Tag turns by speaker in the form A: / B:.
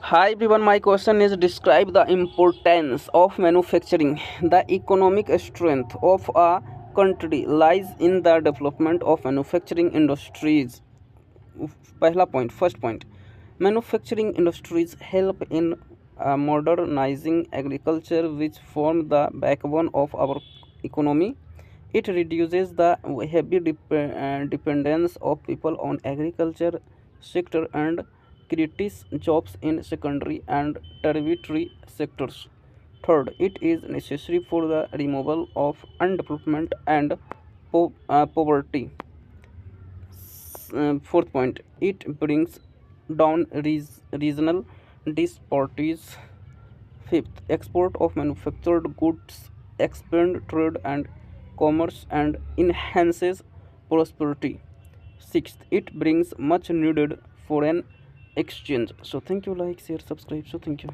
A: Hi everyone, my question is describe the importance of manufacturing. The economic strength of a country lies in the development of manufacturing industries. पहला point, first point. Manufacturing industries help in modernizing agriculture, which form the backbone of our economy. It reduces the heavy dependence of people on agriculture sector and creates jobs in secondary and tertiary sectors. Third, it is necessary for the removal of undevelopment and poverty. Fourth point, it brings down regional disparities. Fifth, export of manufactured goods expand trade and commerce and enhances prosperity. Sixth, it brings much needed foreign exchange. So thank you, like, share, subscribe. So thank you.